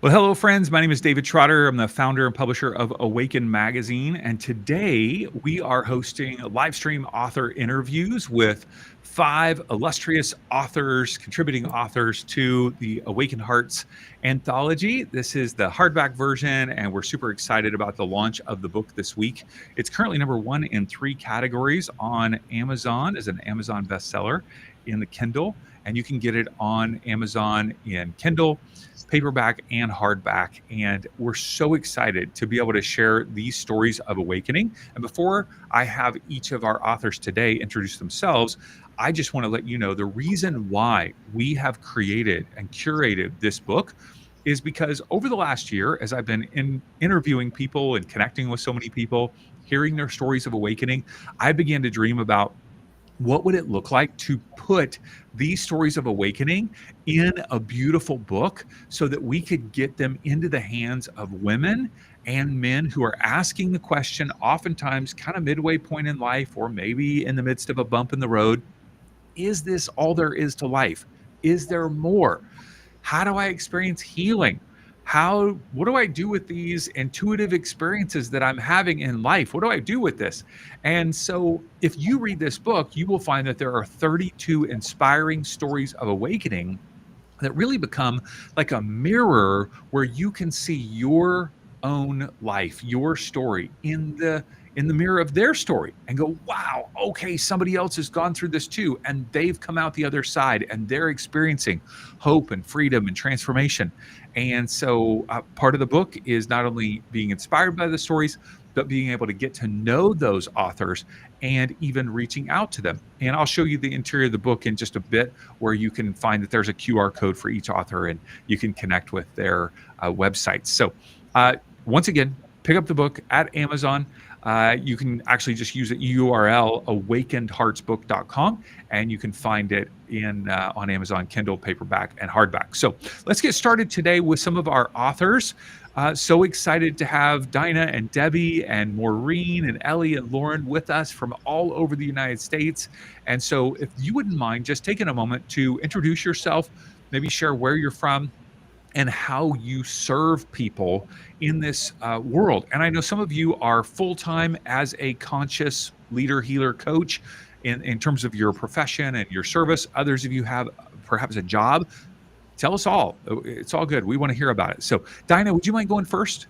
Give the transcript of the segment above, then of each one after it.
Well, hello, friends. My name is David Trotter. I'm the founder and publisher of Awaken Magazine. And today we are hosting live stream author interviews with 5 illustrious authors, contributing authors to the Awakened Hearts anthology. This is the hardback version, and we're super excited about the launch of the book this week. It's currently number 1 in 3 categories on Amazon as an Amazon bestseller in the Kindle. And you can get it on Amazon in Kindle, paperback and hardback. And we're so excited to be able to share these stories of awakening. And before I have each of our authors today introduce themselves, I just want to let you know the reason why we have created and curated this book is because over the last year, as I've been interviewing people and connecting with so many people, hearing their stories of awakening, I began to dream about what would it look like to put these stories of awakening in a beautiful book so that we could get them into the hands of women and men who are asking the question, oftentimes kind of midway point in life, or maybe in the midst of a bump in the road, is this all there is to life? Is there more? How do I experience healing? What do I do with these intuitive experiences that I'm having in life? What do I do with this? And so if you read this book, you will find that there are 32 inspiring stories of awakening that really become like a mirror where you can see your own life, your story in the mirror of their story and go, wow, okay, somebody else has gone through this too, and they've come out the other side and they're experiencing hope and freedom and transformation. And so part of the book is not only being inspired by the stories, but being able to get to know those authors and even reaching out to them. And I'll show you the interior of the book in just a bit, where you can find that there's a QR code for each author and you can connect with their websites. So once again, pick up the book at Amazon. You can actually just use the URL awakenedheartsbook.com, and you can find it on Amazon Kindle, paperback, and hardback. So let's get started today with some of our authors. So excited to have Dinah and Debbie and Maureen and Ellie and Lauren with us from all over the United States. And so if you wouldn't mind just taking a moment to introduce yourself, maybe share where you're from, and how you serve people in this world. And I know some of you are full-time as a conscious leader, healer, coach in terms of your profession and your service. Others of you have perhaps a job. Tell us all. It's all good. We want to hear about it. So Dinah, would you mind going first?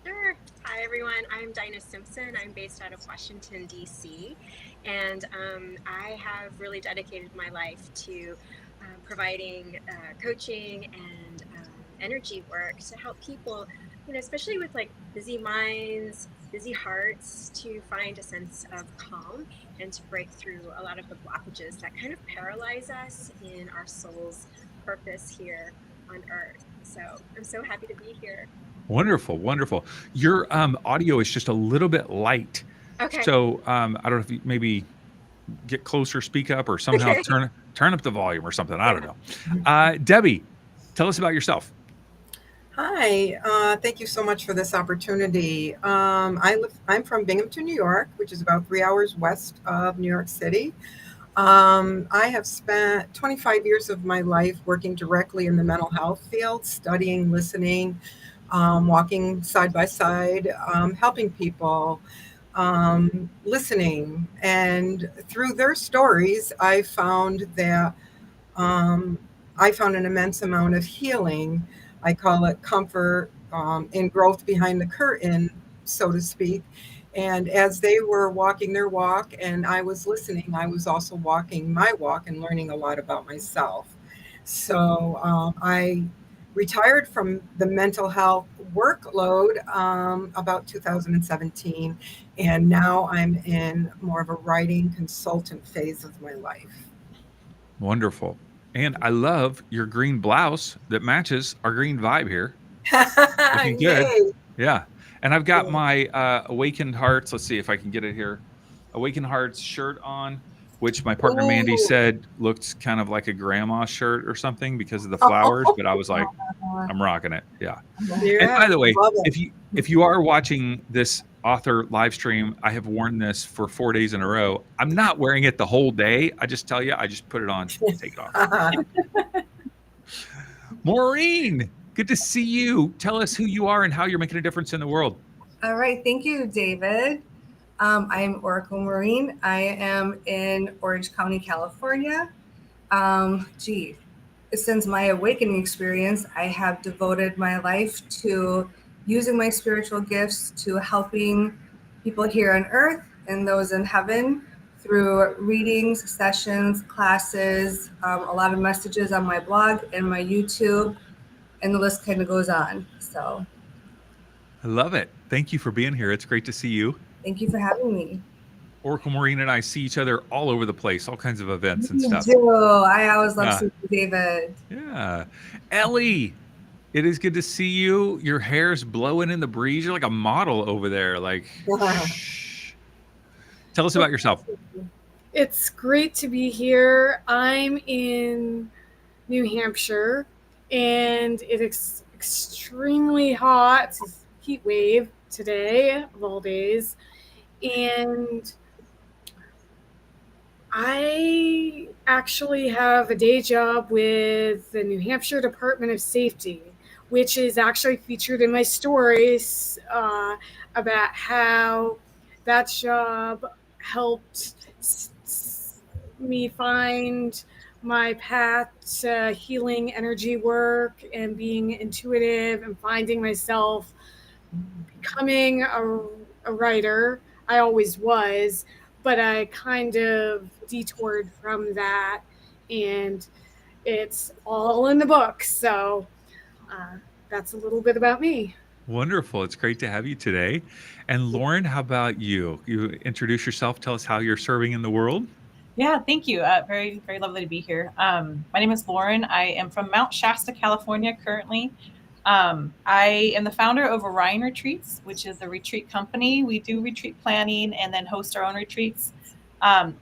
Sure. Hi, everyone. I'm Dinah Simpson. I'm based out of Washington, D.C. And I have really dedicated my life to providing coaching and energy work to help people, especially with like busy minds, busy hearts, to find a sense of calm and to break through a lot of the blockages that kind of paralyze us in our soul's purpose here on earth. So I'm so happy to be here. Wonderful, wonderful. Your audio is just a little bit light. Okay. So I don't know if you maybe get closer, speak up, or somehow turn up the volume or something. I don't know. Debbie, tell us about yourself. Hi, thank you so much for this opportunity. I'm from Binghamton, New York, which is about 3 hours west of New York City. I have spent 25 years of my life working directly in the mental health field, studying, listening, walking side by side, helping people, listening. And through their stories, I found that I found an immense amount of healing. I call it comfort and growth behind the curtain, so to speak. And as they were walking their walk and I was listening, I was also walking my walk and learning a lot about myself. So I retired from the mental health workload about 2017. And now I'm in more of a writing consultant phase of my life. Wonderful. And I love your green blouse that matches our green vibe here. Looking good. Yay. Yeah. And I've got my Awakened Hearts. Let's see if I can get it here. Awakened Hearts shirt on, which my partner Mandy said looked kind of like a grandma shirt or something because of the flowers. But I was like, I'm rocking it. Yeah. And by the way, if you are watching this author live stream, I have worn this for 4 days in a row. I'm not wearing it the whole day. I just tell you, I just put it on, take it off. Maureen, Good to see you. Tell us who you are and how you're making a difference in the world. All right. Thank you, David. I'm Oracle Marine. I am in Orange County, California. Since my awakening experience, I have devoted my life to using my spiritual gifts to helping people here on earth and those in heaven through readings, sessions, classes, a lot of messages on my blog and my YouTube, and the list kind of goes on. So I love it. Thank you for being here. It's great to see you. thank you for having me. Oracle Maureen and I see each other all over the place, all kinds of events and You stuff. do. I always love Yeah. seeing you, David. Yeah. Ellie, it is good to see you. Your hair's blowing in the breeze. You're like a model over there. Like, tell us about yourself. It's great to be here. I'm in New Hampshire and it's extremely hot. It's a heat wave today of all days. And I actually have a day job with the New Hampshire Department of Safety, which is actually featured in my stories about how that job helped me find my path to healing energy work and being intuitive and finding myself becoming a writer. I always was, but I kind of detoured from that, and it's all in the book. So that's a little bit about me. Wonderful. It's great to have you today. And Lauren, how about you? You introduce yourself. Tell us how you're serving in the world. Yeah, thank you. Very, very lovely to be here. My name is Lauren. I am from Mount Shasta, California currently. I am the founder of Orion Retreats, which is a retreat company. We do retreat planning and then host our own retreats.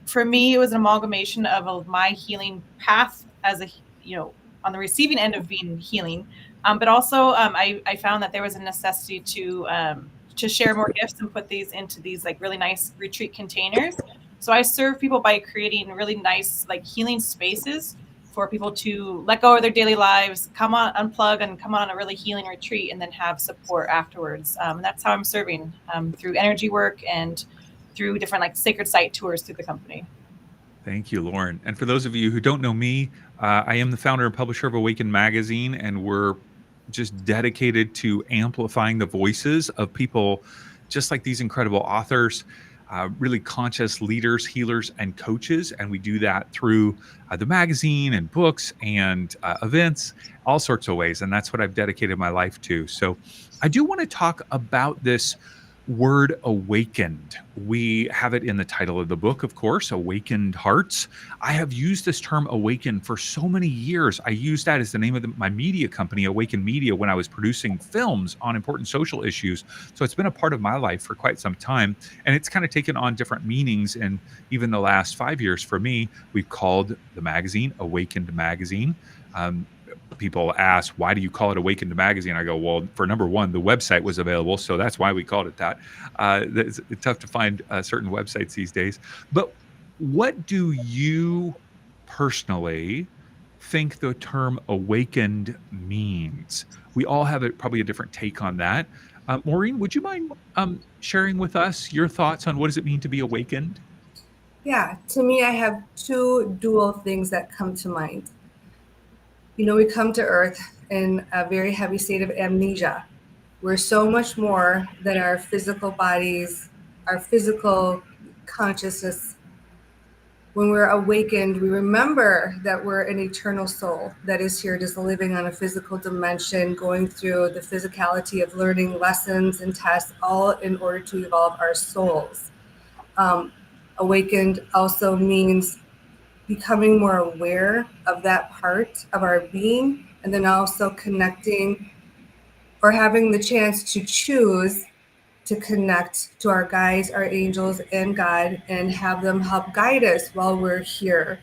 For me, it was an amalgamation of my healing path as on the receiving end of being healing. But also I found that there was a necessity to share more gifts and put these into these like really nice retreat containers. So I serve people by creating really nice like healing spaces for people to let go of their daily lives, come on, unplug, and come on a really healing retreat, and then have support afterwards. And that's how I'm serving through energy work and through different like sacred site tours through the company. Thank you, Lauren. And for those of you who don't know me, I am the founder and publisher of Awaken Magazine, and we're just dedicated to amplifying the voices of people just like these incredible authors, really conscious leaders, healers, and coaches. And we do that through the magazine and books and events, all sorts of ways. And that's what I've dedicated my life to. So I do want to talk about this word awakened. We have it in the title of the book, of course, Awakened Hearts. I have used this term awakened for so many years. I used that as the name of my media company, Awaken Media, when I was producing films on important social issues. So it's been a part of my life for quite some time. And it's kind of taken on different meanings. And even the last 5 years for me, we've called the magazine Awakened Magazine. People ask, why do you call it Awakened Magazine? I go, well, for number one, the website was available, so that's why we called it that. It's tough to find certain websites these days. But what do you personally think the term awakened means? We all have probably a different take on that. Maureen, would you mind sharing with us your thoughts on what does it mean to be awakened? Yeah, to me, I have two dual things that come to mind. You know, we come to Earth in a very heavy state of amnesia. We're so much more than our physical bodies, our physical consciousness. When we're awakened, we remember that we're an eternal soul that is here just living on a physical dimension, going through the physicality of learning lessons and tests, all in order to evolve our souls. Awakened also means becoming more aware of that part of our being, and then also connecting or having the chance to choose to connect to our guides, our angels, and God, and have them help guide us while we're here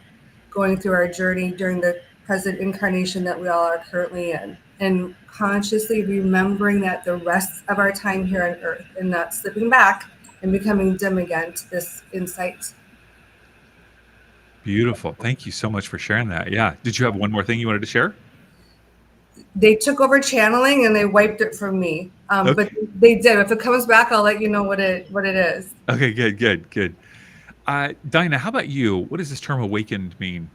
going through our journey during the present incarnation that we all are currently in, and consciously remembering that the rest of our time here on Earth and not slipping back and becoming dim again to this insight. Beautiful. Thank you so much for sharing that. Yeah. Did you have one more thing you wanted to share? they took over channeling and they wiped it from me. Okay. But they did. If it comes back, I'll let you know what it is. Okay, good. Dinah, how about you? What does this term awakened mean?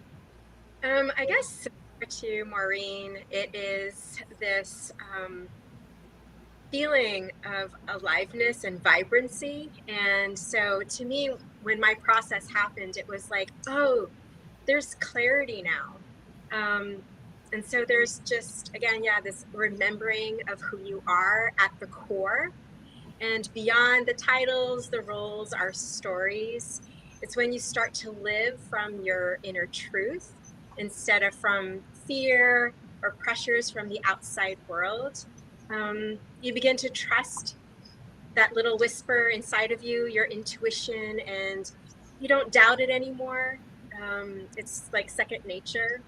I guess similar to Maureen, it is this feeling of aliveness and vibrancy. And so to me, when my process happened, it was like, oh, there's clarity now. And so there's just, again, this remembering of who you are at the core. And beyond the titles, the roles, our stories, it's when you start to live from your inner truth instead of from fear or pressures from the outside world. You begin to trust that little whisper inside of you, your intuition, and you don't doubt it anymore. It's like second nature.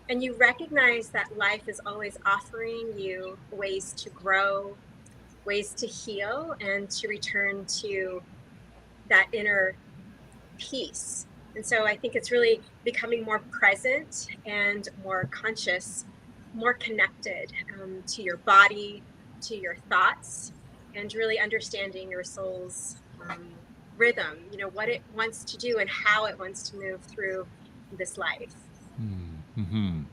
And you recognize that life is always offering you ways to grow, ways to heal, and to return to that inner peace. And so I think it's really becoming more present and more conscious, more connected to your body, to your thoughts, and really understanding your soul's rhythm, what it wants to do and how it wants to move through this life. Mm-hmm.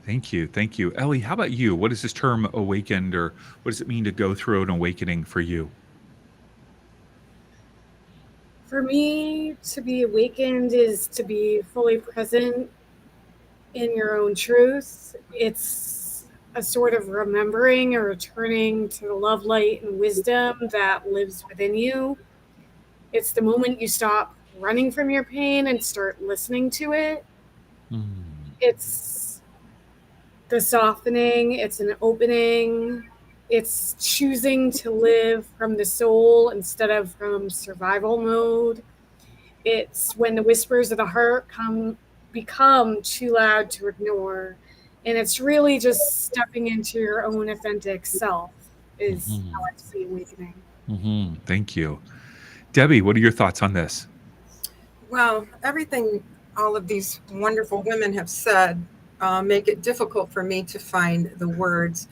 Thank you. Ellie, how about you? What is this term awakened, or what does it mean to go through an awakening for you? For me, to be awakened is to be fully present in your own truth. It's a sort of remembering or returning to the love, light, and wisdom that lives within you. It's the moment you stop running from your pain and start listening to it. It's the softening, it's an opening, it's choosing to live from the soul instead of from survival mode. It's when the whispers of the heart become too loud to ignore. And it's really just stepping into your own authentic self is how I see awakening. Thank you. Debbie, what are your thoughts on this? Well, everything all of these wonderful women have said make it difficult for me to find the words.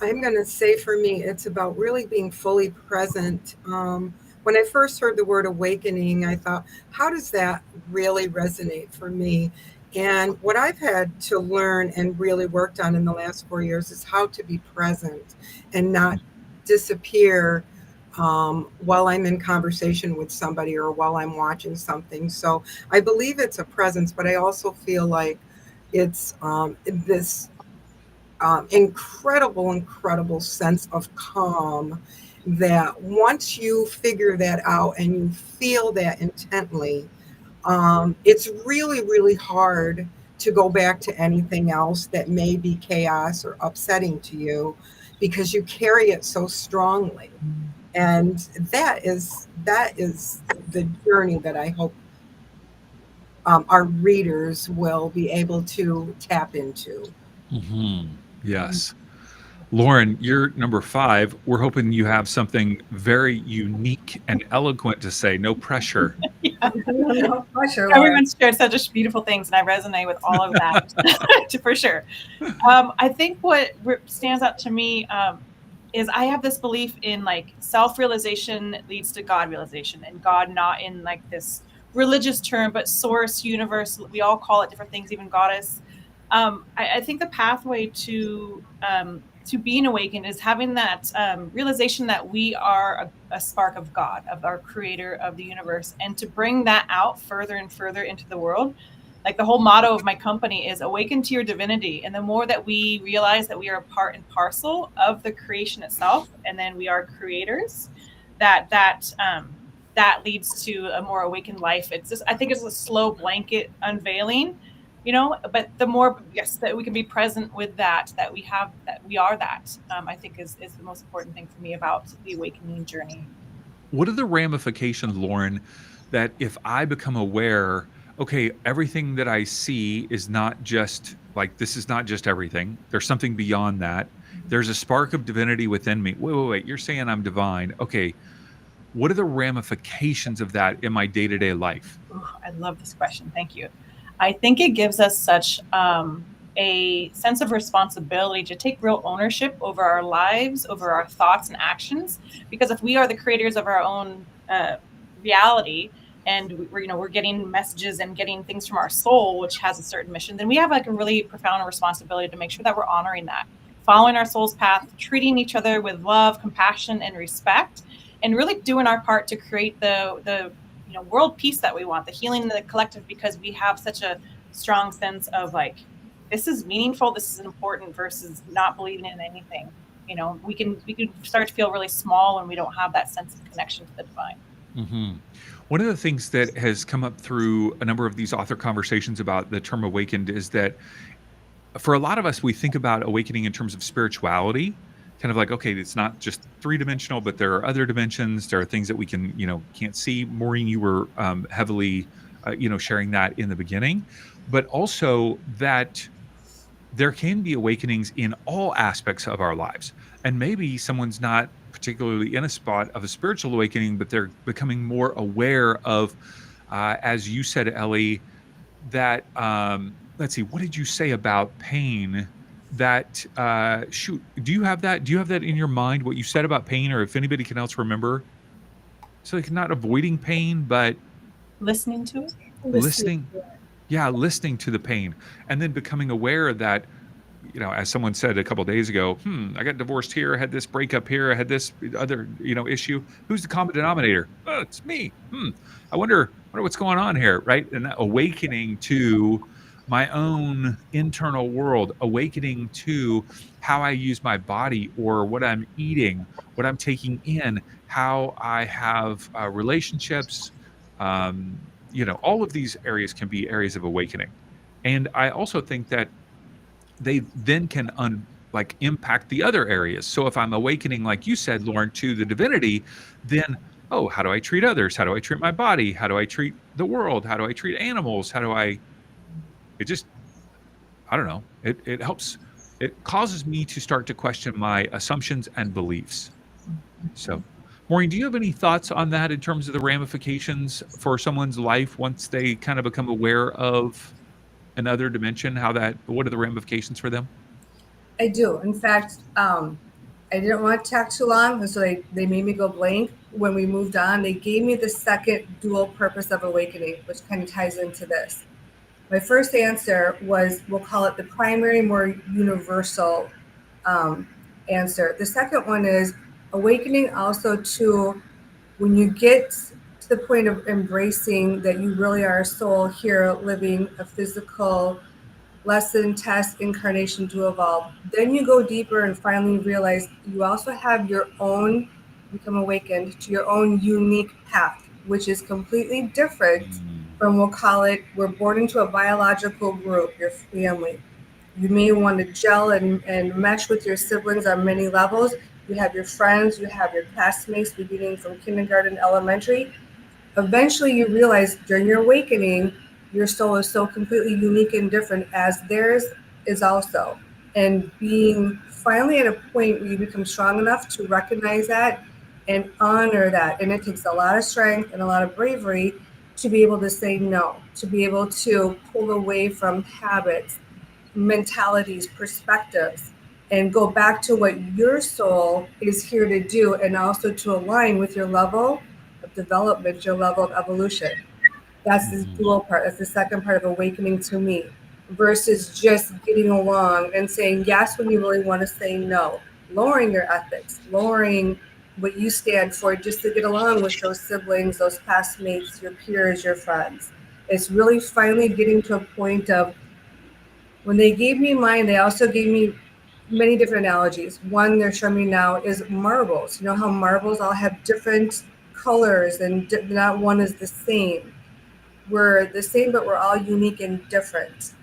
I'm going to say for me, it's about really being fully present. When I first heard the word awakening, I thought, how does that really resonate for me? And what I've had to learn and really worked on in the last 4 years is how to be present and not disappear while I'm in conversation with somebody or while I'm watching something. So I believe it's a presence, but I also feel like it's this incredible sense of calm that once you figure that out and you feel that intently, it's really hard to go back to anything else that may be chaos or upsetting to you because you carry it so strongly. And that is the journey that I hope our readers will be able to tap into. Yes. Lauren, you're number 5. We're hoping you have something very unique and eloquent to say. No pressure. No pressure. Everyone's shared such beautiful things, and I resonate with all of that for sure. I think what stands out to me is I have this belief in like self-realization leads to God realization, and God not in like this religious term, but source, universe. We all call it different things, even goddess. I think the pathway to being awakened is having that realization that we are a spark of God, of our creator, of the universe, and to bring that out further and further into the world. Like the whole motto of my company is awaken to your divinity. And the more that we realize that we are a part and parcel of the creation itself, and then we are creators, that leads to a more awakened life. It's just, I think it's a slow blanket unveiling, but the more, yes, that we can be present with that we have, that we are that, I think is the most important thing for me about the awakening journey. What are the ramifications, Lauren, that if I become aware, okay, everything that I see is not just like, this is not just everything. There's something beyond that. There's a spark of divinity within me. Wait, you're saying I'm divine. Okay. What are the ramifications of that in my day-to-day life? Oh, I love this question. Thank you. I think it gives us such a sense of responsibility to take real ownership over our lives, over our thoughts and actions. Because if we are the creators of our own reality, and we're getting messages and getting things from our soul, which has a certain mission, then we have like a really profound responsibility to make sure that we're honoring that, following our soul's path, treating each other with love, compassion, and respect, and really doing our part to create the world peace that we want, the healing in the collective, because we have such a strong sense of like, this is meaningful, this is important, versus not believing in anything. We can start to feel really small when we don't have that sense of connection to the divine. Mm-hmm. One of the things that has come up through a number of these author conversations about the term awakened is that for a lot of us, we think about awakening in terms of spirituality, kind of like, okay, it's not just three-dimensional, but there are other dimensions. There are things that we can't see. Maureen, you were heavily, sharing that in the beginning, but also that there can be awakenings in all aspects of our lives. And maybe someone's not particularly in a spot of a spiritual awakening, but they're becoming more aware of, as you said, Ellie, that, let's see, what did you say about pain? That, do you have that? Do you have that in your mind, what you said about pain, or if anybody can else remember? So like not avoiding pain, but listening to it. Listening to the pain, and then becoming aware that, as someone said a couple of days ago, I got divorced here, I had this breakup here, I had this other, issue. Who's the common denominator? Oh, it's me. I wonder what's going on here, right? And that awakening to my own internal world, awakening to how I use my body, or what I'm eating, what I'm taking in, how I have relationships. All of these areas can be areas of awakening. And I also think that they then can impact the other areas. So if I'm awakening, like you said, Lauren, to the divinity, then, how do I treat others? How do I treat my body? How do I treat the world? How do I treat animals? I don't know. It helps. It causes me to start to question my assumptions and beliefs. So, Maureen, do you have any thoughts on that in terms of the ramifications for someone's life once they kind of become aware of another dimension? What are the ramifications for them? I do. In fact, I didn't want to talk too long, and so they made me go blank. When we moved on, they gave me the second dual purpose of awakening, which kind of ties into this. My first answer was, we'll call it the primary, more universal answer. The second one is awakening also to when you get to the point of embracing that you really are a soul here living a physical lesson, test, incarnation to evolve. Then you go deeper and finally realize you also have become awakened to your own unique path, which is completely different from, we'll call it, we're born into a biological group, your family. You may want to gel and mesh with your siblings on many levels. You have your friends, you have your classmates beginning from kindergarten, elementary. Eventually you realize during your awakening, your soul is so completely unique and different as theirs is also. And being finally at a point where you become strong enough to recognize that and honor that. And it takes a lot of strength and a lot of bravery to be able to say no, to be able to pull away from habits, mentalities, perspectives, and go back to what your soul is here to do, and also to align with your level of development, your level of evolution. That's the dual part. That's the second part of awakening to me, versus just getting along and saying yes when you really want to say no, lowering your ethics, lowering what you stand for just to get along with those siblings, those classmates, your peers, your friends. It's really finally getting to a point of, when they gave me mine, they also gave me many different analogies. One they're showing me now is marbles. You know how marbles all have different colors and not one is the same. We're the same, but we're all unique and different,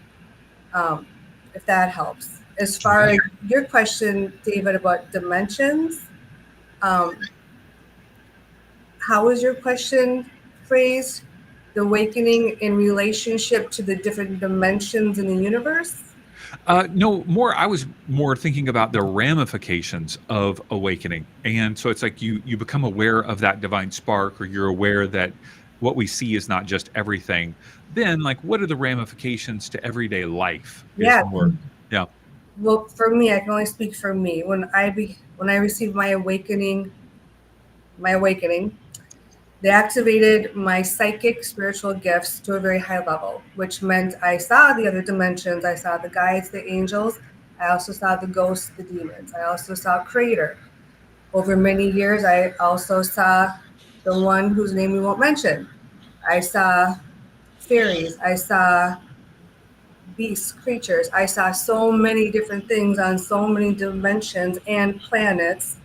if that helps. As far as your question, David, about dimensions, how was your question phrased? The awakening in relationship to the different dimensions in the universe? No, I was more thinking about the ramifications of awakening. And so it's like you become aware of that divine spark, or you're aware that what we see is not just everything, then like what are the ramifications to everyday life? Yeah. Yeah. Well, for me, I can only speak for me. When I received my awakening, they activated my psychic spiritual gifts to a very high level, which meant I saw the other dimensions. I saw the guides, the angels. I also saw the ghosts, the demons. I also saw Creator. Over many years, I also saw the one whose name we won't mention. I saw fairies. I saw beasts, creatures. I saw so many different things on so many dimensions and planets.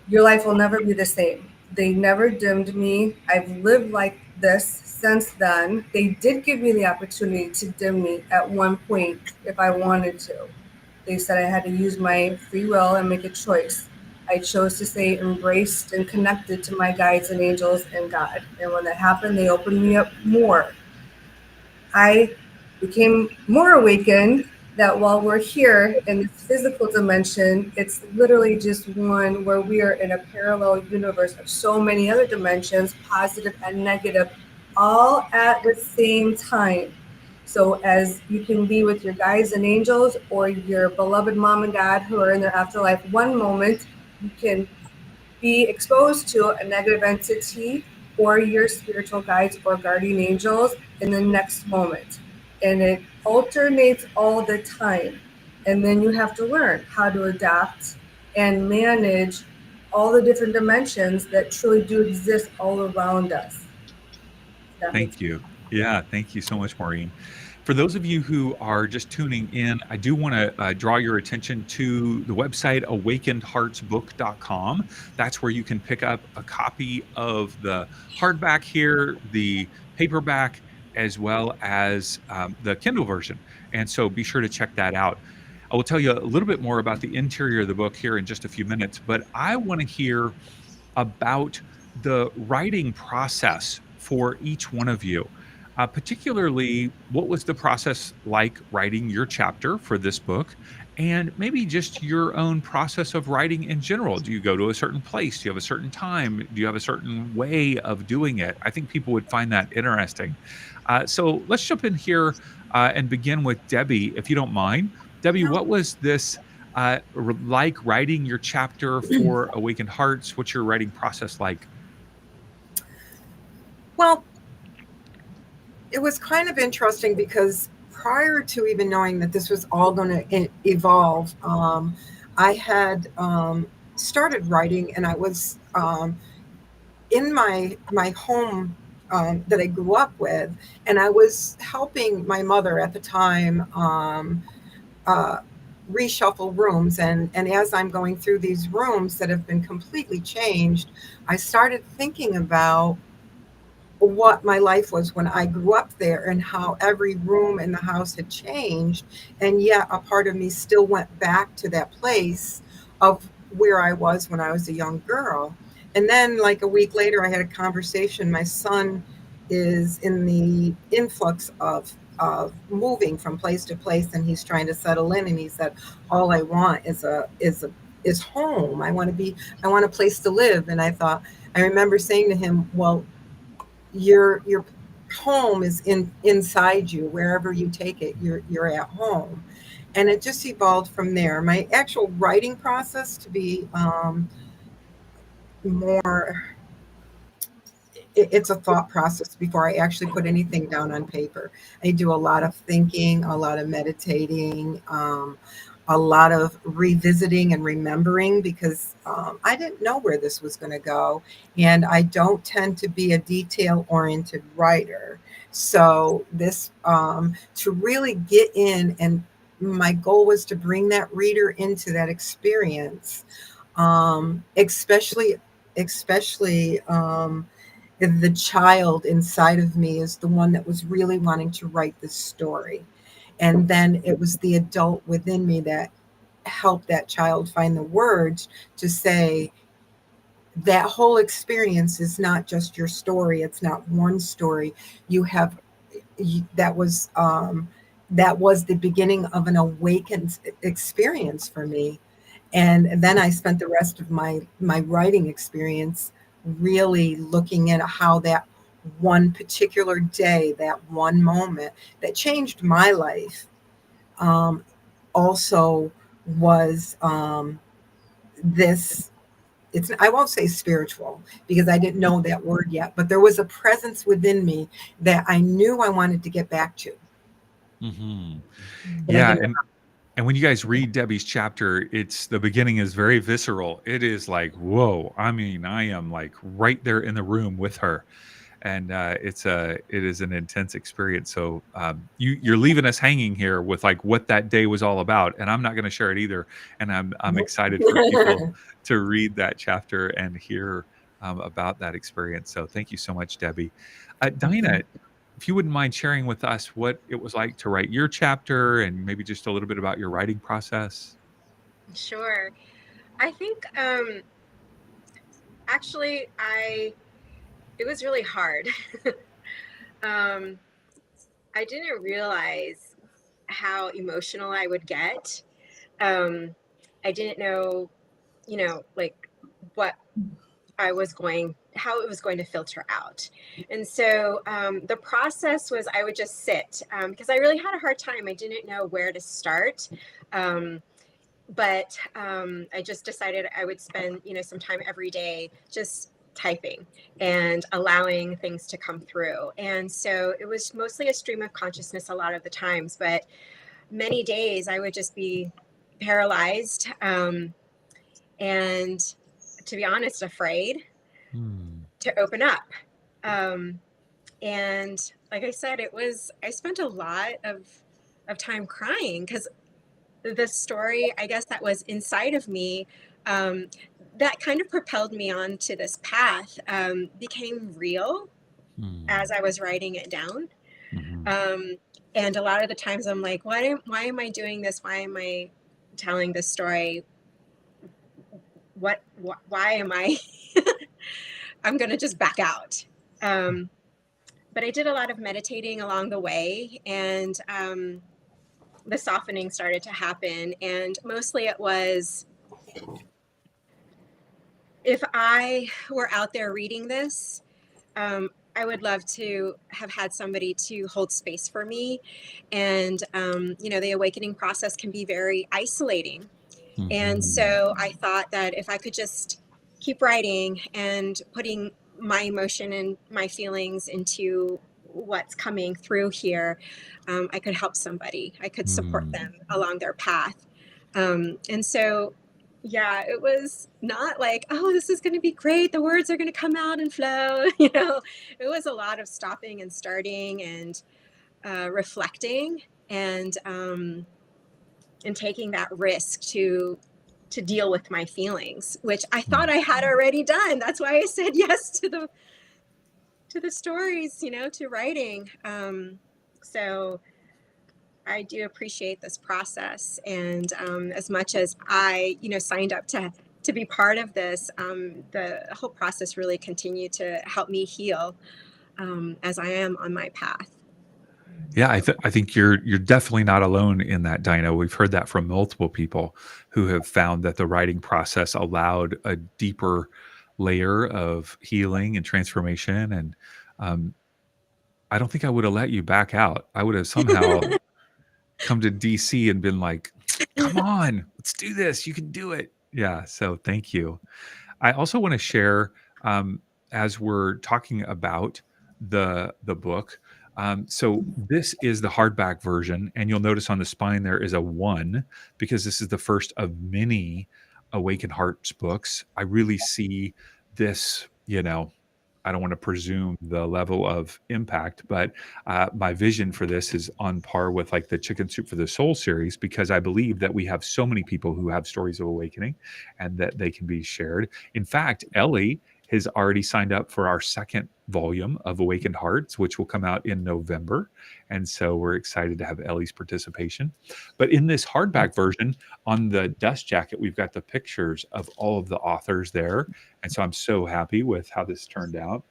Your life will never be the same. They never dimmed me. I've lived like this since then. They did give me the opportunity to dim me at one point if I wanted to. They said I had to use my free will and make a choice. I chose to stay embraced and connected to my guides and angels and God. And when that happened, they opened me up more. I became more awakened that while we're here in this physical dimension, it's literally just one where we are in a parallel universe of so many other dimensions, positive and negative, all at the same time. So as you can be with your guides and angels or your beloved mom and dad who are in their afterlife, one moment you can be exposed to a negative entity or your spiritual guides or guardian angels in the next moment. And it alternates all the time. And then you have to learn how to adapt and manage all the different dimensions that truly do exist all around us. Thank you. Yeah, thank you so much, Maureen. For those of you who are just tuning in, I do want to draw your attention to the website awakenedheartsbook.com. That's where you can pick up a copy of the hardback here, the paperback, as well as the Kindle version. And so be sure to check that out. I will tell you a little bit more about the interior of the book here in just a few minutes, but I want to hear about the writing process for each one of you. Particularly, what was the process like writing your chapter for this book? And maybe just your own process of writing in general. Do you go to a certain place? Do you have a certain time? Do you have a certain way of doing it? I think people would find that interesting. So let's jump in here and begin with Debbie, if you don't mind. Debbie, what was this like writing your chapter for Awakened Hearts? What's your writing process like? Well, it was kind of interesting because prior to even knowing that this was all going to evolve, I had started writing, and I was in my home that I grew up with, and I was helping my mother at the time reshuffle rooms. And as I'm going through these rooms that have been completely changed, I started thinking about what my life was when I grew up there and how every room in the house had changed. And yet a part of me still went back to that place of where I was when I was a young girl. And then like a week later, I had a conversation. My son is in the influx of moving from place to place, and he's trying to settle in. And he said, all I want is home. I want a place to live. And I remember saying to him, well, your home is inside you. Wherever you take it, you're at home. And it just evolved from there. My actual writing process to be more, it's a thought process before I actually put anything down on paper. I do a lot of thinking, a lot of meditating, a lot of revisiting and remembering, because I didn't know where this was going to go. And I don't tend to be a detail-oriented writer. So this, to really get in, and my goal was to bring that reader into that experience, especially the child inside of me is the one that was really wanting to write this story. And then it was the adult within me that helped that child find the words to say, that whole experience is not just your story. It's not one story. That was the beginning of an awakened experience for me. And then I spent the rest of my writing experience really looking at how that one particular day, that one moment that changed my life, also was this. It's, I won't say spiritual because I didn't know that word yet, but there was a presence within me that I knew I wanted to get back to. Hmm. But I Yeah, didn't. and when you guys read Debbie's chapter, it's the beginning is very visceral. It is like, whoa. I mean, I am like right there in the room with her, and it is an intense experience. So you're leaving us hanging here with like what that day was all about, and I'm not going to share it either. And I'm excited for people to read that chapter and hear about that experience. So thank you so much, Debbie. Dinah, if you wouldn't mind sharing with us what it was like to write your chapter and maybe just a little bit about your writing process. Sure. I think actually it was really hard. um, I didn't realize how emotional I would get. I didn't know, like what how it was going to filter out. And so the process was I would just sit because I really had a hard time. I didn't know where to start. But I just decided I would spend, some time every day just typing and allowing things to come through. And so it was mostly a stream of consciousness a lot of the times, but many days I would just be paralyzed and, to be honest, afraid to open up. And like I said, I spent a lot of time crying because the story, I guess, that was inside of me, that kind of propelled me on to this path, became real as I was writing it down. And a lot of the times I'm like, why am I doing this? Why am I telling this story? Why am I? I'm going to just back out. But I did a lot of meditating along the way, and the softening started to happen. And mostly it was, if I were out there reading this, I would love to have had somebody to hold space for me. And, the awakening process can be very isolating. And so I thought that if I could just keep writing and putting my emotion and my feelings into what's coming through here, I could help somebody. I could support them along their path. And so, yeah, it was not like, oh, this is going to be great. The words are going to come out and flow. It was a lot of stopping and starting and reflecting and taking that risk to deal with my feelings, which I thought I had already done. That's why I said yes to the stories, to writing. So I do appreciate this process. And as much as I, signed up to be part of this, the whole process really continued to help me heal as I am on my path. Yeah, I think you're definitely not alone in that, Dinah. We've heard that from multiple people who have found that the writing process allowed a deeper layer of healing and transformation. And I don't think I would have let you back out. I would have somehow come to DC and been like, come on, let's do this. You can do it. Yeah. So thank you. I also want to share, as we're talking about the book. So this is the hardback version, and you'll notice on the spine there is a 1 because this is the first of many Awakened Hearts books. I really see this, I don't want to presume the level of impact, but my vision for this is on par with like the Chicken Soup for the Soul series, because I believe that we have so many people who have stories of awakening and that they can be shared. In fact, Ellie has already signed up for our second volume of Awakened Hearts, which will come out in November. And so we're excited to have Ellie's participation. But in this hardback version, on the dust jacket, we've got the pictures of all of the authors there. And so I'm so happy with how this turned out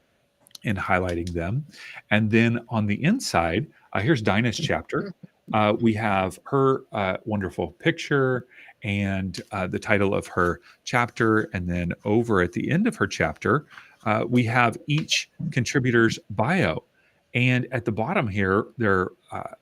in highlighting them. And then on the inside, here's Dinah's chapter. We have her wonderful picture and the title of her chapter. And then over at the end of her chapter, we have each contributor's bio. And at the bottom here, their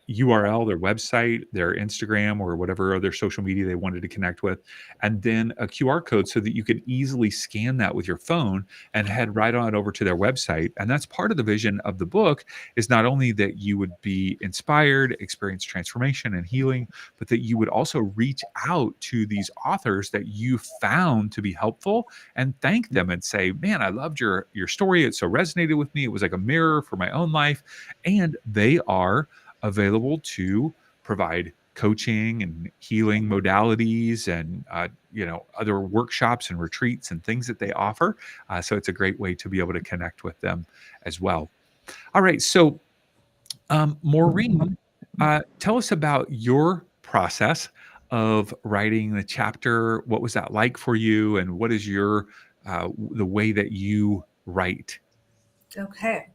URL, their website, their Instagram, or whatever other social media they wanted to connect with, and then a QR code so that you could easily scan that with your phone and head right on over to their website. And that's part of the vision of the book, is not only that you would be inspired, experience transformation and healing, but that you would also reach out to these authors that you found to be helpful and thank them and say, man, I loved your story. It so resonated with me. It was like a mirror for my own life. And they are available to provide coaching and healing modalities and other workshops and retreats and things that they offer. So it's a great way to be able to connect with them as well. All right, so Maureen, tell us about your process of writing the chapter. What was that like for you, and what is your the way that you write? Okay.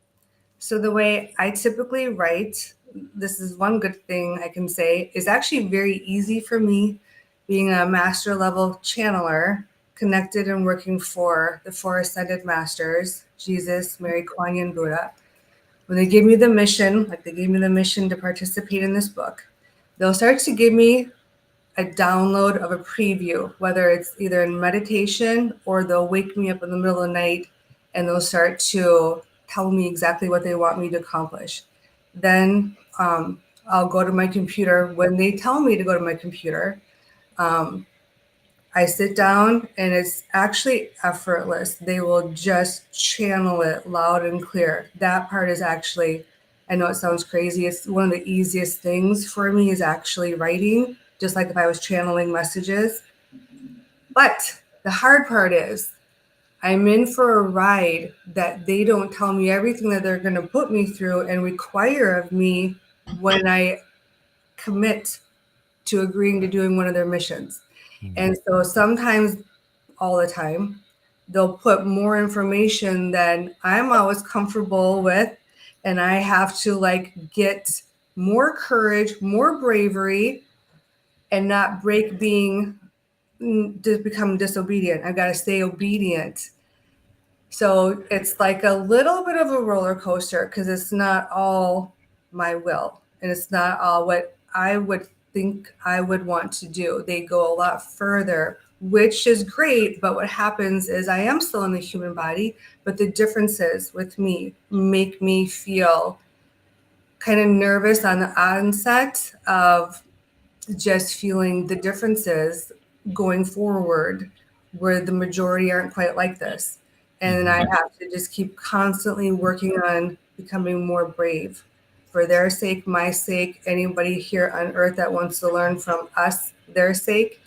So the way I typically write, this is one good thing I can say, is actually very easy for me, being a master level channeler, connected and working for the four ascended masters, Jesus, Mary, Kuan Yin, Buddha. When they give me the mission, like they gave me the mission to participate in this book, they'll start to give me a download of a preview, whether it's either in meditation or they'll wake me up in the middle of the night and they'll start to tell me exactly what they want me to accomplish. Then I'll go to my computer. When they tell me to go to my computer, I sit down and it's actually effortless. They will just channel it loud and clear. That part is actually, I know it sounds crazy, it's one of the easiest things for me is actually writing, just like if I was channeling messages. But the hard part is, I'm in for a ride that they don't tell me everything that they're going to put me through and require of me when I commit to agreeing to doing one of their missions. Mm-hmm. And so sometimes, all the time, they'll put more information than I'm always comfortable with. And I have to get more courage, more bravery, and not break to become disobedient. I've got to stay obedient. So it's like a little bit of a roller coaster because it's not all my will and it's not all what I would think I would want to do. They go a lot further, which is great. But what happens is I am still in the human body, but the differences with me make me feel kind of nervous on the onset of just feeling the differences going forward where the majority aren't quite like this. And I have to just keep constantly working on becoming more brave for their sake, my sake, anybody here on earth that wants to learn from us, their sake.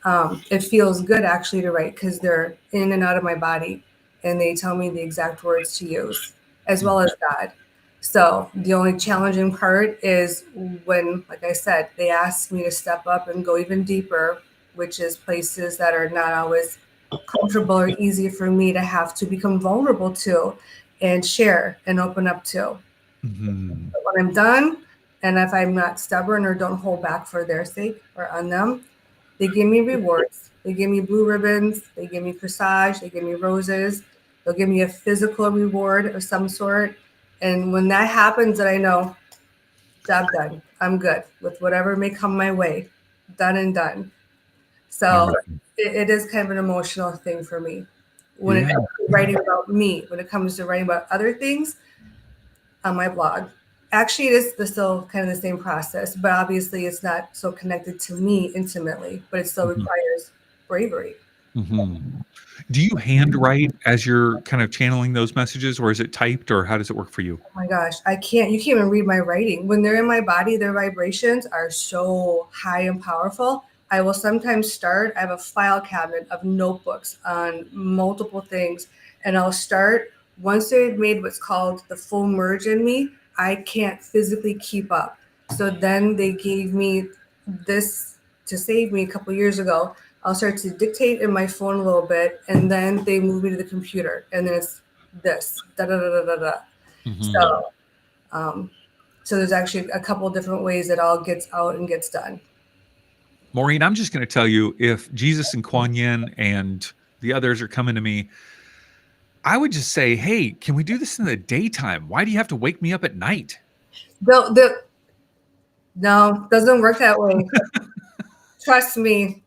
It feels good actually to write because they're in and out of my body and they tell me the exact words to use, as well as God. So the only challenging part is when, like I said, they ask me to step up and go even deeper, which is places that are not always comfortable or easy for me to have to become vulnerable to and share and open up to. Mm-hmm. But when I'm done, and if I'm not stubborn or don't hold back for their sake or on them, they give me rewards. They give me blue ribbons. They give me corsage. They give me roses. They'll give me a physical reward of some sort. And when that happens, then I know, job done. I'm good with whatever may come my way. Done and done. So it is kind of an emotional thing for me. When it comes to writing about me, when it comes to writing about other things on my blog. Actually, it is still kind of the same process, but obviously it's not so connected to me intimately, but it still requires bravery. Mm-hmm. Do you handwrite as you're kind of channeling those messages, or is it typed, or how does it work for you? Oh my gosh, you can't even read my writing. When they're in my body, their vibrations are so high and powerful. I will sometimes I have a file cabinet of notebooks on multiple things, and I'll start, once they've made what's called the full merge in me, I can't physically keep up. So then they gave me this to save me a couple years ago. I'll start to dictate in my phone a little bit, and then they move me to the computer, and then it's this, da-da-da-da-da-da. Mm-hmm. So there's actually a couple different ways it all gets out and gets done. Maureen, I'm just going to tell you, if Jesus and Kuan Yin and the others are coming to me, I would just say, hey, can we do this in the daytime? Why do you have to wake me up at night? No, doesn't work that way. Trust me.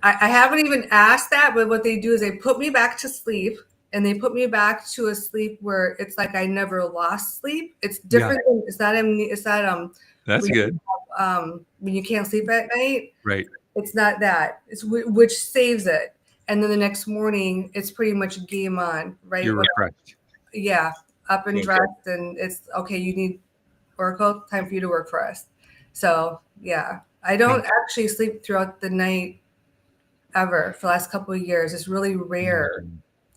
I haven't even asked that, but what they do is they put me back to sleep, and they put me back to a sleep where it's like I never lost sleep. It's different. It's not That's when good. when you can't sleep at night. Right. It's not that. It's which saves it. And then the next morning, it's pretty much game on, right? You're refreshed. Yeah, up and Okay. dressed, and it's okay. You need Oracle, time for you to work for us. So yeah, I don't actually sleep throughout the night ever for the last couple of years. It's really rare.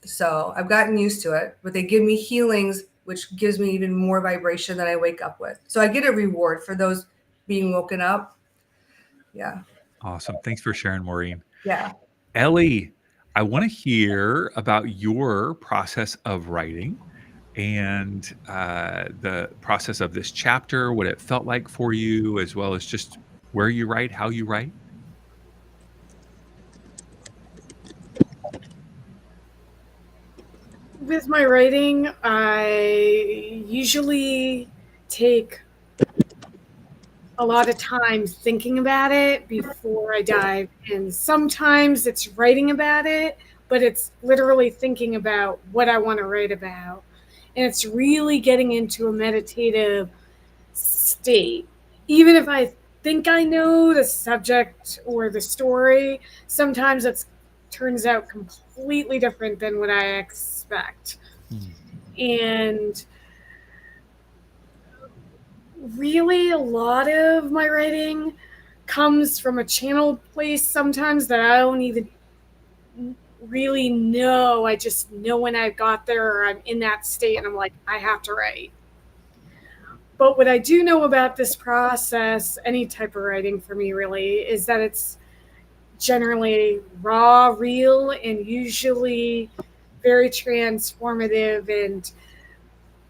So I've gotten used to it, but they give me healings, which gives me even more vibration than I wake up with. So I get a reward for those being woken up. Yeah. Awesome. Thanks for sharing, Maureen. Yeah. Ellie, I want to hear about your process of writing and the process of this chapter, what it felt like for you, as well as just where you write, how you write. With my writing, I usually take a lot of time thinking about it before I dive in. Sometimes it's writing about it, but it's literally thinking about what I want to write about. And it's really getting into a meditative state. Even if I think I know the subject or the story, sometimes it turns out completely different than what I expect. And really, a lot of my writing comes from a channeled place sometimes that I don't even really know. I just know when I got there or I'm in that state and I'm like, I have to write. But what I do know about this process, any type of writing for me really, is that it's generally raw, real, and usually very transformative and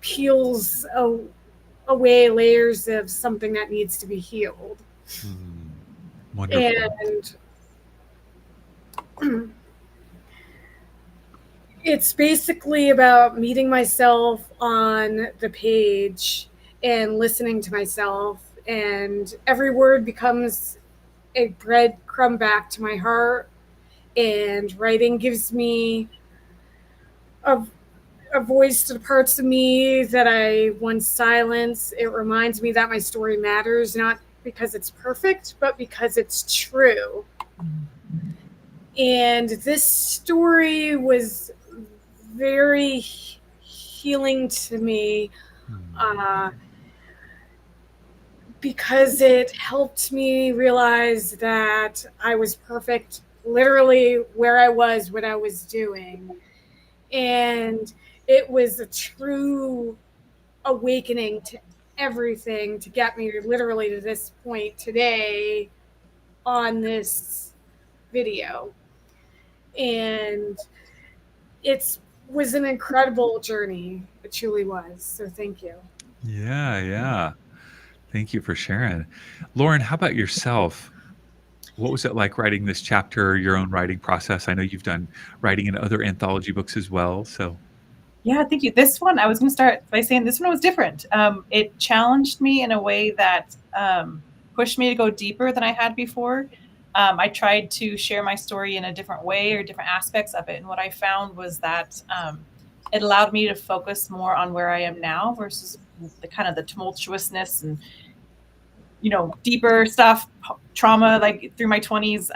peels away layers of something that needs to be healed. Wonderful. And it's basically about meeting myself on the page and listening to myself, and every word becomes a breadcrumb back to my heart, and writing gives me a voice to the parts of me that I once silenced. It reminds me that my story matters, not because it's perfect, but because it's true. And this story was very healing to me because it helped me realize that I was perfect, literally where I was, what I was doing. And it was a true awakening to everything to get me literally to this point today on this video. And it was an incredible journey. It truly was. So thank you. Yeah. Thank you for sharing. Lauren, how about yourself? What was it like writing this chapter, your own writing process? I know you've done writing in other anthology books as well. So yeah, thank you. This one, I was going to start by saying this one was different. It challenged me in a way that pushed me to go deeper than I had before. I tried to share my story in a different way or different aspects of it. And what I found was that it allowed me to focus more on where I am now versus the kind of the tumultuousness and, deeper stuff, trauma, like through my 20s.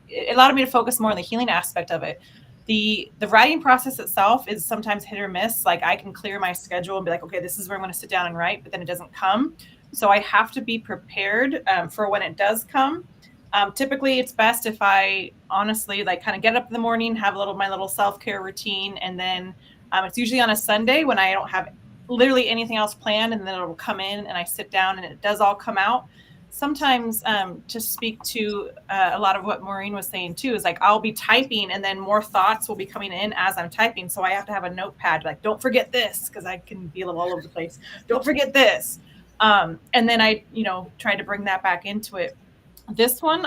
It allowed me to focus more on the healing aspect of it. The writing process itself is sometimes hit or miss. Like I can clear my schedule and be like, okay, this is where I'm going to sit down and write, but then it doesn't come. So I have to be prepared for when it does come. Typically it's best if I honestly kind of get up in the morning, have my little self-care routine. And then it's usually on a Sunday when I don't have literally anything else planned, and then it'll come in and I sit down and it does all come out. Sometimes to speak to a lot of what Maureen was saying too, is I'll be typing and then more thoughts will be coming in as I'm typing. So I have to have a notepad, don't forget this, because I can be a little all over the place. Don't forget this. And then I, try to bring that back into it. This one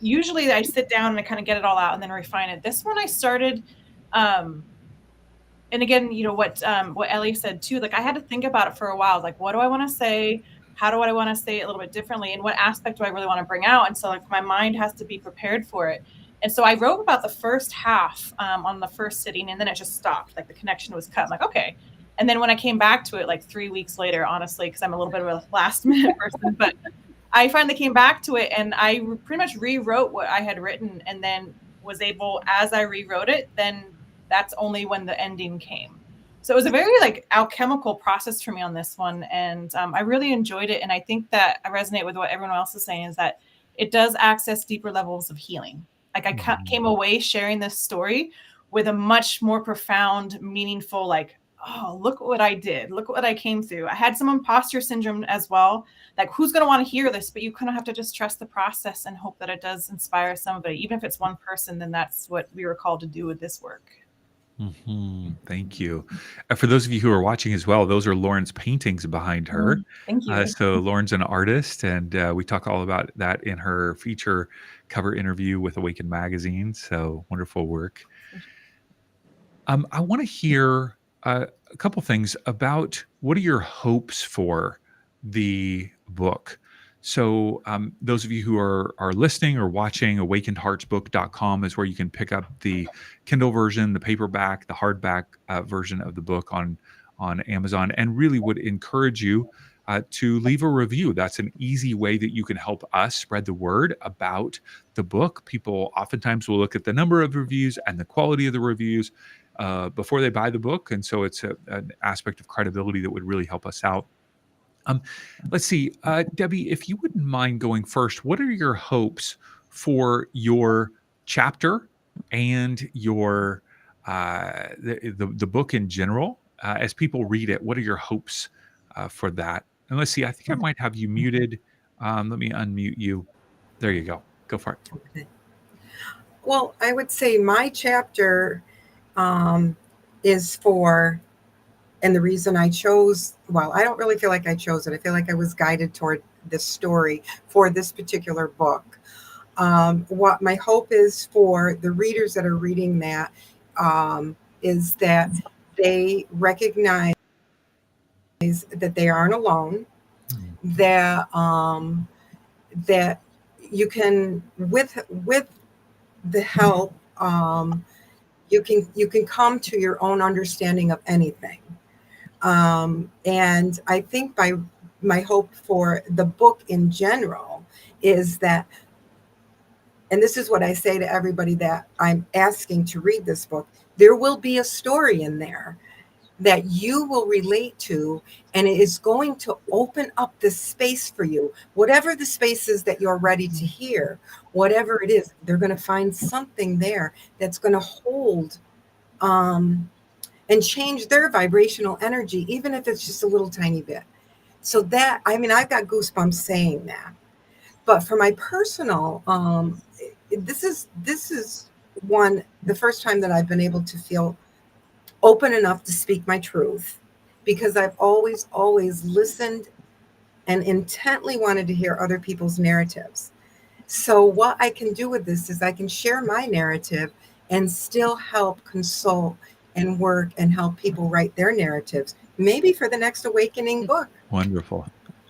usually I sit down and I kind of get it all out and then refine it. This one I started And again, what Ellie said too, like I had to think about it for a while. Like, what do I want to say? How do I want to say it a little bit differently? And what aspect do I really want to bring out? And so like my mind has to be prepared for it. And so I wrote about the first half on the first sitting, and then it just stopped. Like the connection was cut. I'm like, okay. And then when I came back to it like 3 weeks later, honestly, because I'm a little bit of a last minute person, but I finally came back to it and I pretty much rewrote what I had written, and then was able, as I rewrote it, then that's only when the ending came. So it was a very like alchemical process for me on this one. And I really enjoyed it. And I think that I resonate with what everyone else is saying, is that it does access deeper levels of healing. Like I came away sharing this story with a much more profound, meaningful, like, oh, look what I did. Look what I came through. I had some imposter syndrome as well. Like, who's going to want to hear this? But you kind of have to just trust the process and hope that it does inspire somebody. Even if it's one person, then that's what we were called to do with this work. Thank you. For those of you who are watching as well, those are Lauren's paintings behind her. Thank you. So Lauren's an artist, and we talk all about that in her feature cover interview with Awaken Magazine. So wonderful work. I want to hear a couple things about what are your hopes for the book. So those of you who are listening or watching, awakenedheartsbook.com is where you can pick up the Kindle version, the paperback, the hardback version of the book on Amazon, and really would encourage you to leave a review. That's an easy way that you can help us spread the word about the book. People oftentimes will look at the number of reviews and the quality of the reviews before they buy the book. And so it's an aspect of credibility that would really help us out. Let's see, Debbie, if you wouldn't mind going first, what are your hopes for your chapter and your the book in general as people read it? What are your hopes for that? And let's see, I think I might have you muted. Let me unmute you. There you go. Go for it. Okay. Well, I would say my chapter is for, and the reason I chose, well, I don't really feel like I chose it. I feel like I was guided toward this story for this particular book. What my hope is for the readers that are reading that is that they recognize that they aren't alone, that that you can, with the help, you can come to your own understanding of anything. And I think my hope for the book in general is that, and this is what I say to everybody that I'm asking to read this book, there will be a story in there that you will relate to, and it is going to open up this space for you. Whatever the space is that you're ready to hear, whatever it is, they're going to find something there that's going to hold and change their vibrational energy, even if it's just a little tiny bit. So that, I mean, I've got goosebumps saying that. But for my personal, this is the first time that I've been able to feel open enough to speak my truth, because I've always listened and intently wanted to hear other people's narratives. So what I can do with this is I can share my narrative and still help console and work and help people write their narratives, maybe for the next awakening book. Wonderful.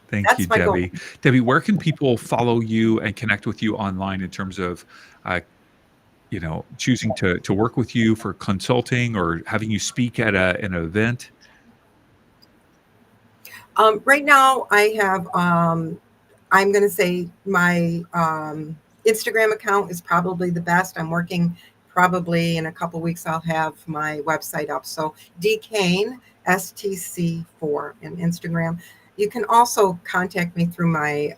Thank That's you, my goal. Debbie. Debbie, where can people follow you and connect with you online in terms of choosing to work with you for consulting or having you speak at an event? Right now I have, I'm going to say my Instagram account is probably the best. I'm working, probably in a couple weeks I'll have my website up. So DKane STC4 in Instagram. You can also contact me through my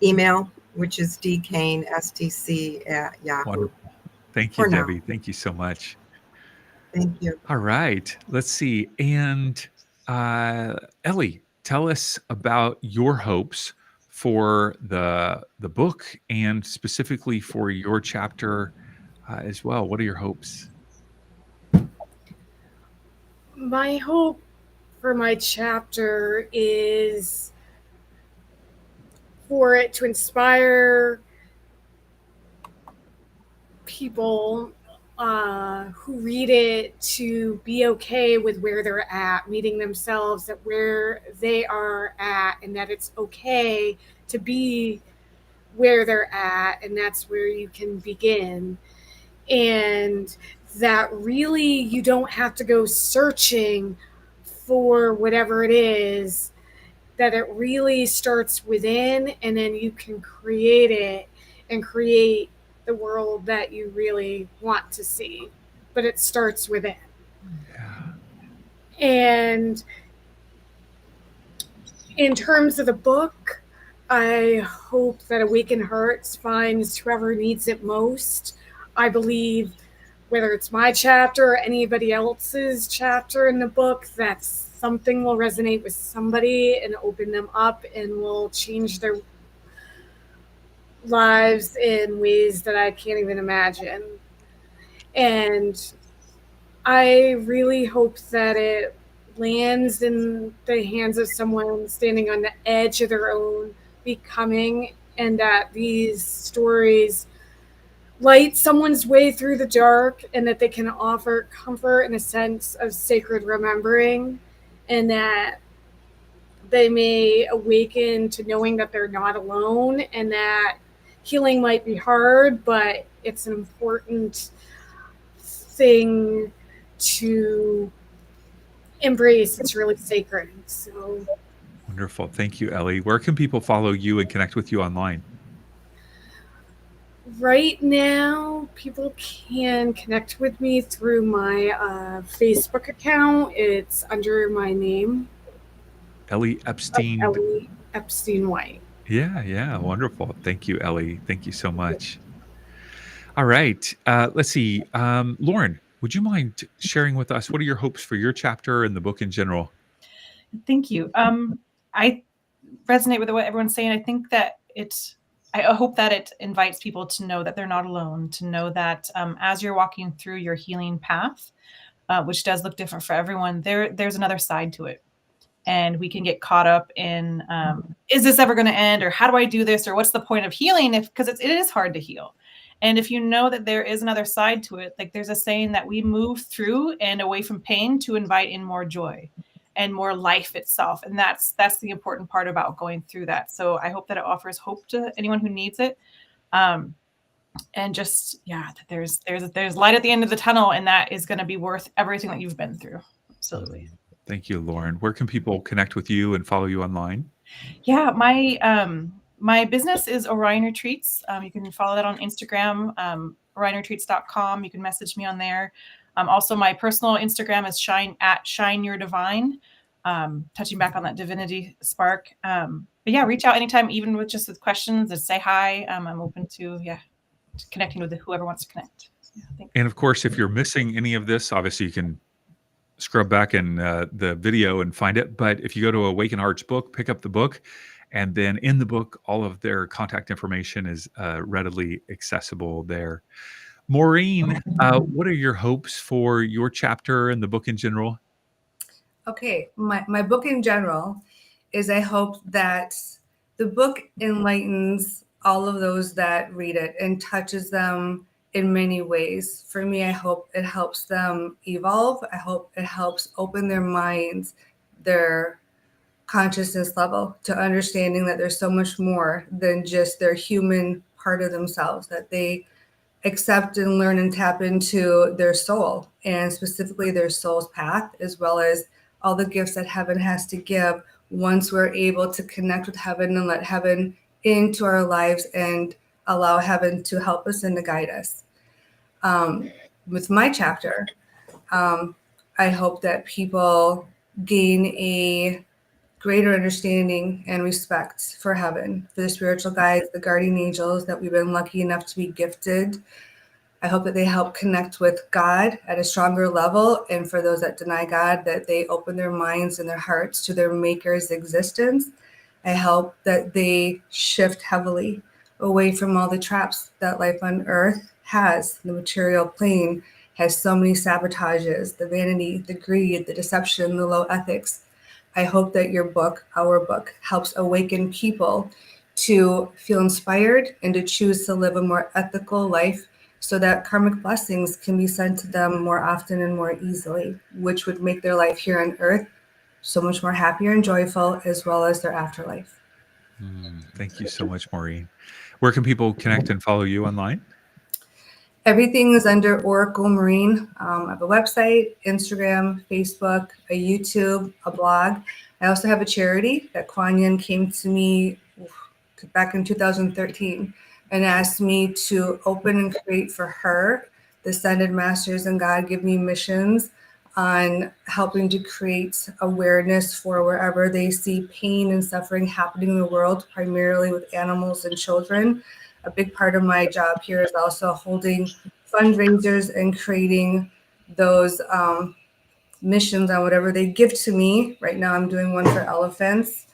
email, which is dkanestc@yahoo. Wonderful. Thank you, For now. Debbie. Thank you so much. Thank you. All right. Let's see. And Ellie, tell us about your hopes for the book and specifically for your chapter as well. What are your hopes? My hope for my chapter is for it to inspire people who read it to be okay with where they're at, meeting themselves at where they are at, and that it's okay to be where they're at, and that's where you can begin. And that really you don't have to go searching for whatever it is, that it really starts within, and then you can create it and create the world that you really want to see. But it starts within. Yeah. And in terms of the book, I hope that Awaken Hearts finds whoever needs it most. I believe whether it's my chapter or anybody else's chapter in the book, that something will resonate with somebody and open them up and will change their lives in ways that I can't even imagine. And I really hope that it lands in the hands of someone standing on the edge of their own becoming, and that these stories light someone's way through the dark, and that they can offer comfort and a sense of sacred remembering, and that they may awaken to knowing that they're not alone, and that healing might be hard, but it's an important thing to embrace. It's really sacred. So Wonderful. Thank you, Ellie. Where can people follow you and connect with you online? right now, people can connect with me through my Facebook account. It's under my name, Ellie Epstein. Ellie Epstein White. Yeah. Wonderful. Thank you, Ellie. Thank you so much. All right. Let's see. Lauren, would you mind sharing with us what are your hopes for your chapter and the book in general? Thank you. I resonate with what everyone's saying. I think that I hope that it invites people to know that they're not alone, to know that as you're walking through your healing path, which does look different for everyone, there's another side to it. And we can get caught up in, is this ever going to end? Or how do I do this? Or what's the point of healing? Because it is hard to heal. And if you know that there is another side to it, like there's a saying that we move through and away from pain to invite in more joy and more life itself. And that's the important part about going through that. So I hope that it offers hope to anyone who needs it. And just, that there's light at the end of the tunnel, and that is going to be worth everything that you've been through. Absolutely. Thank you, Lauren. Where can people connect with you and follow you online? Yeah, my business is Orion Retreats. You can follow that on Instagram, orionretreats.com. You can message me on there. Also, my personal Instagram is shine your divine, touching back on that divinity spark. But yeah, reach out anytime, even with questions, and say hi. I'm open to connecting with whoever wants to connect. Yeah, and of course, if you're missing any of this, obviously you can scrub back in the video and find it. But if you go to Awaken Hearts book, pick up the book, and then in the book, all of their contact information is readily accessible there. Maureen, what are your hopes for your chapter and the book in general? Okay, my book in general is I hope that the book enlightens all of those that read it and touches them in many ways. For me, I hope it helps them evolve. I hope it helps open their minds, their consciousness level to understanding that there's so much more than just their human part of themselves, that they accept and learn and tap into their soul, and specifically their soul's path, as well as all the gifts that heaven has to give once we're able to connect with heaven and let heaven into our lives and allow heaven to help us and to guide us. With my chapter, I hope that people gain a greater understanding and respect for heaven, for the spiritual guides, the guardian angels that we've been lucky enough to be gifted. I hope that they help connect with God at a stronger level. And for those that deny God, that they open their minds and their hearts to their maker's existence. I hope that they shift heavily away from all the traps that life on earth has. The material plane has so many sabotages, the vanity, the greed, the deception, the low ethics. I hope that your book, our book, helps awaken people to feel inspired and to choose to live a more ethical life so that karmic blessings can be sent to them more often and more easily, which would make their life here on earth so much more happier and joyful, as well as their afterlife. Thank you so much, Maureen. Where can people connect and follow you online? Everything is under Oracle Marine. I have a website, Instagram, Facebook, a YouTube, a blog. I also have a charity that Kuan Yin came to me back in 2013 and asked me to open and create for her the Ascended Masters and God Give Me missions on helping to create awareness for wherever they see pain and suffering happening in the world, primarily with animals and children. A big part of my job here is also holding fundraisers and creating those missions on whatever they give to me. Right now I'm doing one for elephants,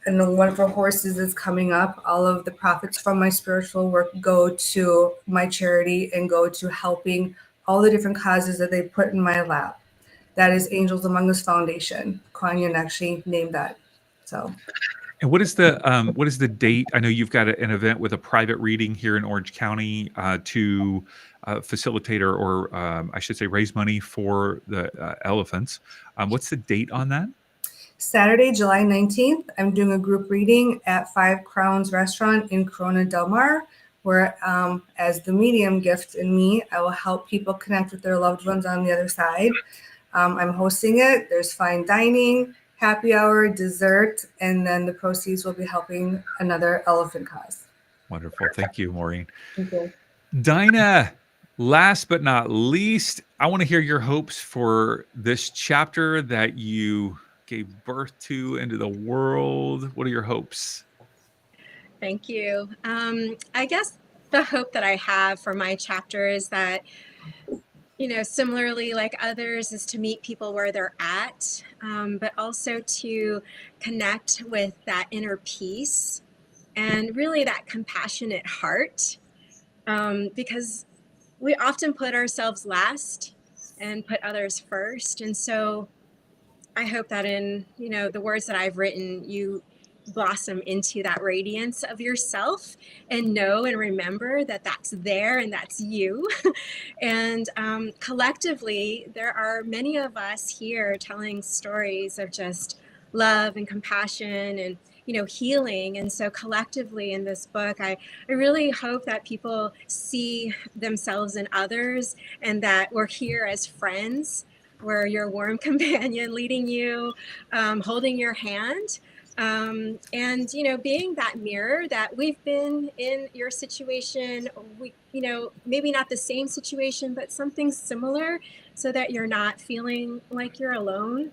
and the one for horses is coming up. All of the profits from my spiritual work go to my charity and go to helping all the different causes that they put in my lap. That is Angels Among Us Foundation. Kuan Yin actually named that. So. And what is the date? I know you've got an event with a private reading here in Orange County to facilitate or I should say raise money for the elephants. What's the date on that? Saturday, July 19th, I'm doing a group reading at Five Crowns Restaurant in Corona Del Mar, where as the medium gift in me, I will help people connect with their loved ones on the other side. I'm hosting it. There's fine dining, happy hour, dessert, and then the proceeds will be helping another elephant cause. Wonderful. Thank you, Maureen. Thank you. Dinah, last but not least, I want to hear your hopes for this chapter that you gave birth to into the world. What are your hopes? Thank you. I guess the hope that I have for my chapter is that, similarly like others, is to meet people where they're at, but also to connect with that inner peace and really that compassionate heart, because we often put ourselves last and put others first. And so I hope that in, the words that I've written, you blossom into that radiance of yourself and know and remember that that's there and that's you. And collectively, there are many of us here telling stories of just love and compassion and healing. And so collectively in this book, I really hope that people see themselves in others and that we're here as friends. We're your warm companion leading you, holding your hand, and being that mirror that we've been in your situation. We, maybe not the same situation, but something similar, so that you're not feeling like you're alone.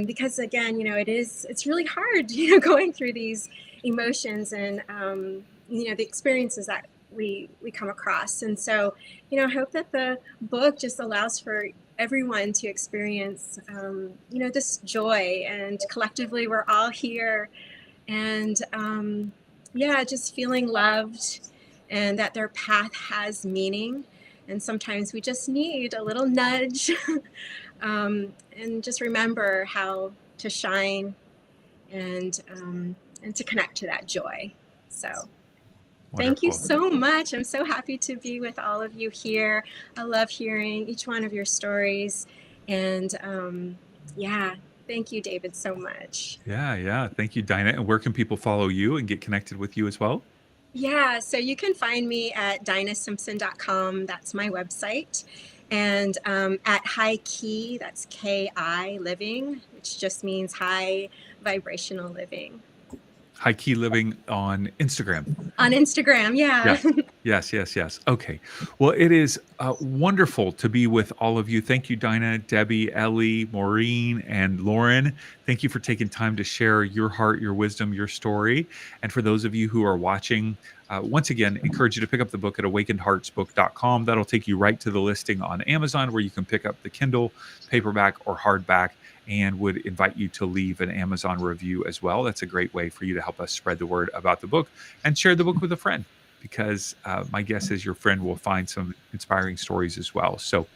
Because again, it's really hard, going through these emotions and the experiences that we come across. And so, I hope that the book just allows for everyone to experience, this joy, and collectively we're all here, and just feeling loved and that their path has meaning. And sometimes we just need a little nudge and just remember how to shine and to connect to that joy. So thank you so much. I'm so happy to be with all of you here. I love hearing each one of your stories. And thank you, David, so much. Yeah. Thank you, Dinah. And where can people follow you and get connected with you as well? Yeah, so you can find me at dinahsimpson.com. That's my website. And at High Ki, that's Ki Living, which just means high vibrational living. High Ki Living on Instagram. On Instagram, yeah. Yes. Okay. Well, it is wonderful to be with all of you. Thank you, Dinah, Debbie, Ellie, Maureen, and Lauren. Thank you for taking time to share your heart, your wisdom, your story. And for those of you who are watching, once again, encourage you to pick up the book at awakenedheartsbook.com. That'll take you right to the listing on Amazon, where you can pick up the Kindle, paperback, or hardback, and would invite you to leave an Amazon review as well. That's a great way for you to help us spread the word about the book and share the book with a friend, because my guess is your friend will find some inspiring stories as well. So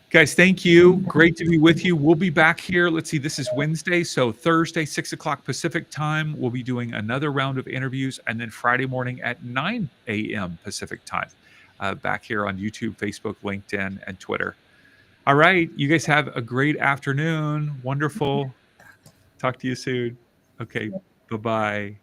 guys, thank you. Great to be with you. We'll be back here. Let's see, this is Wednesday. So Thursday, 6 o'clock Pacific time, we'll be doing another round of interviews. And then Friday morning at 9 a.m. Pacific time. back here on YouTube, Facebook, LinkedIn, and Twitter. All right. You guys have a great afternoon. Wonderful. Talk to you soon. Okay. Bye-bye.